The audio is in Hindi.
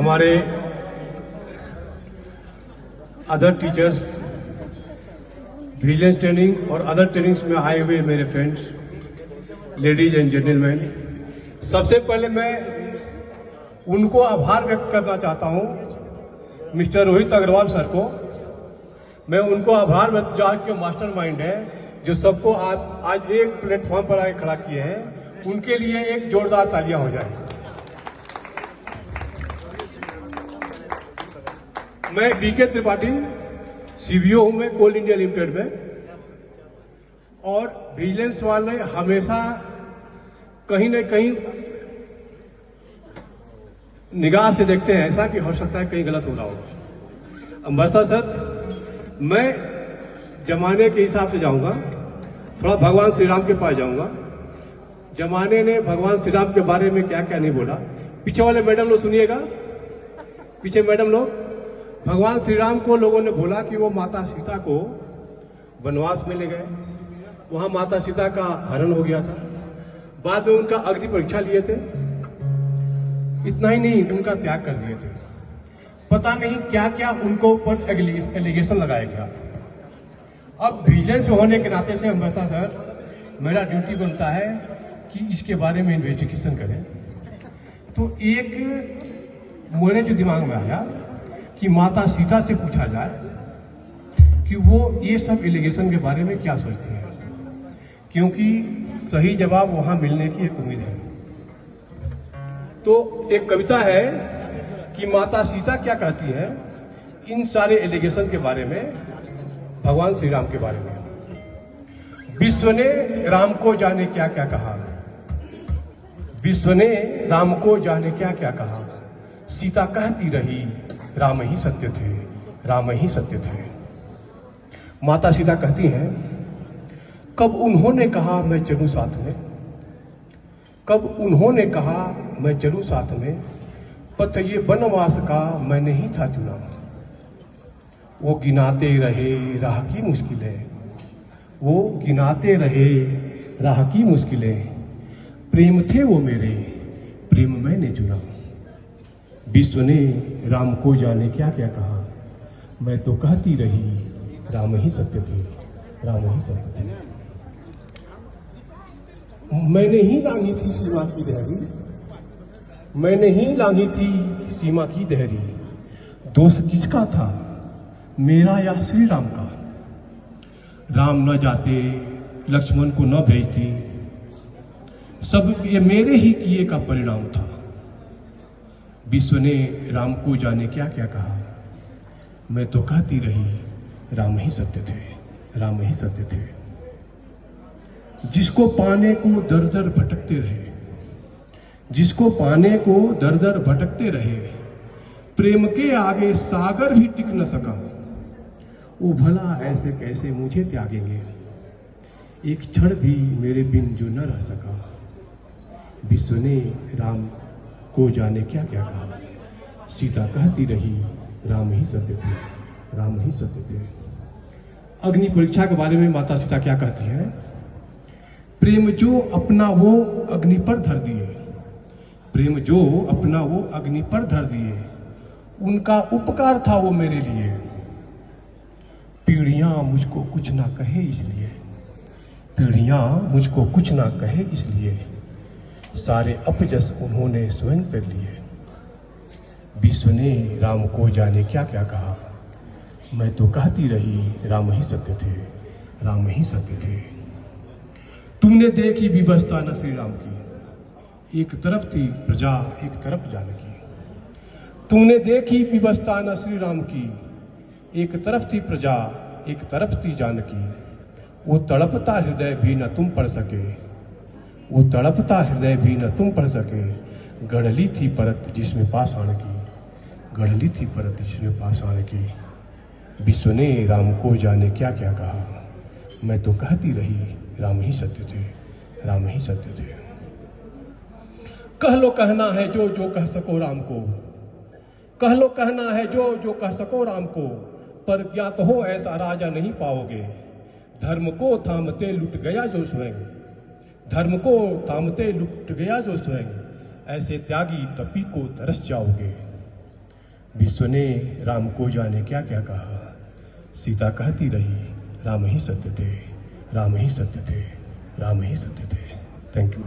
हमारे अदर टीचर्स, विजिलेंस ट्रेनिंग और अदर ट्रेनिंग्स में आए हुए मेरे फ्रेंड्स, लेडीज एंड जेंटलमैन, सबसे पहले मैं उनको आभार व्यक्त करना चाहता हूं, मिस्टर रोहित अग्रवाल सर को। मैं उनको आभार व्यक्त के मास्टरमाइंड है जो सबको आज एक प्लेटफॉर्म पर आके खड़ा किए हैं, उनके लिए एक जोरदार तालियां हो जाए। मैं बीके त्रिपाठी, सीबीओ हूं मैं कोल इंडिया लिमिटेड में, और विजिलेंस वाले हमेशा कहीं न कहीं निगाह से देखते हैं ऐसा कि हो सकता है कहीं गलत हो रहा होगा। अंबेडकर सर, मैं जमाने के हिसाब से जाऊंगा, थोड़ा भगवान श्री राम के पास जाऊंगा। जमाने ने भगवान श्री राम के बारे में क्या क्या नहीं बोला। पीछे वाले मैडम लोग सुनिएगा, पीछे मैडम लोग, भगवान श्री राम को लोगों ने बोला कि वो माता सीता को वनवास में ले गए, वहां माता सीता का हरण हो गया था, बाद में उनका अग्नि परीक्षा लिए थे, इतना ही नहीं उनका त्याग कर दिए थे। पता नहीं क्या क्या उनको ऊपर एलिगेशन लगाया गया। अब विजिलेंस होने के नाते से अंबेडकर सर, मेरा ड्यूटी बनता है कि इसके बारे में इन्वेस्टिगेशन करें। तो एक मेरे जो दिमाग में आया कि माता सीता से पूछा जाए कि वो ये सब एलिगेशन के बारे में क्या सोचती हैं, क्योंकि सही जवाब वहां मिलने की एक उम्मीद है। तो एक कविता है कि माता सीता क्या कहती है इन सारे एलिगेशन के बारे में, भगवान श्री राम के बारे में। विश्व ने राम को जाने क्या क्या कहा, विश्व ने राम को जाने क्या क्या कहा, सीता कहती रही राम ही सत्य थे, राम ही सत्य थे। माता सीता कहती हैं, कब उन्होंने कहा मैं चलूं साथ में, कब उन्होंने कहा मैं चलूं साथ में, पथ ये वनवास का मैं नहीं था चुना। वो गिनाते रहे राह की मुश्किलें, वो गिनाते रहे राह की मुश्किलें, प्रेम थे वो मेरे, प्रेम मैंने चुना। विश्व ने राम को जाने क्या क्या कहा, मैं तो कहती रही राम ही सत्य थे, राम ही सत्य थे। मैंने ही लांघी थी सीमा की दहरी, मैंने ही लांघी थी सीमा की दहरी, दोष किसका था मेरा या श्री राम का। राम न जाते लक्ष्मण को न भेजती, सब ये मेरे ही किए का परिणाम था। विश्व ने राम को जाने क्या क्या कहा, मैं तो कहती रही राम ही सत्य थे, राम ही सत्य थे। जिसको पाने को दर दर भटकते रहे, जिसको पाने को दर दर भटकते रहे, प्रेम के आगे सागर भी टिक न सका। वो भला ऐसे कैसे मुझे त्यागेंगे, एक क्षण भी मेरे बिन जो न रह सका। विश्व ने राम को जाने क्या क्या कहा, सीता कहती रही राम ही सत्य थे, राम ही सत्य थे। अग्नि परीक्षा के बारे में माता सीता क्या कहती हैं, प्रेम जो अपना वो अग्नि पर धर दिए, प्रेम जो अपना वो अग्नि पर धर दिए, उनका उपकार था वो मेरे लिए। पीढ़ियां मुझको कुछ ना कहे इसलिए, पीढ़ियां मुझको कुछ ना कहे इसलिए, सारे अपजस उन्होंने स्वयं कर लिए। विश्व ने राम को जाने क्या क्या कहा, मैं तो कहती रही राम ही सत्य थे, राम ही सत्य थे। तुमने देखी विवस्था न श्री राम की, एक तरफ थी प्रजा एक तरफ जानकी। तुमने देखी विवस्था न श्री राम की, एक तरफ थी प्रजा एक तरफ थी जानकी। वो तड़पता हृदय भी न तुम पढ़ सके, वो तड़पता हृदय भी न तुम पढ़ सके। गढ़ली थी परत जिसमें पाषाण की, गढ़ली थी परत जिसमें पाषाण की। विश्व ने राम को जाने क्या क्या कहा, मैं तो कहती रही राम ही सत्य थे, राम ही सत्य थे। कह लो कहना है जो जो कह सको राम को, कह लो कहना है जो जो कह सको राम को, पर ज्ञात हो ऐसा राजा नहीं पाओगे। धर्म को थामते लुट गया जो स्वयं, धर्म को थामते लुट गया जो स्वयं, ऐसे त्यागी तपी को तरस जाओगे। विश्व ने राम को जाने क्या क्या कहा। सीता कहती रही राम ही सत्य थे, राम ही सत्य थे, राम ही सत्य थे। Thank you.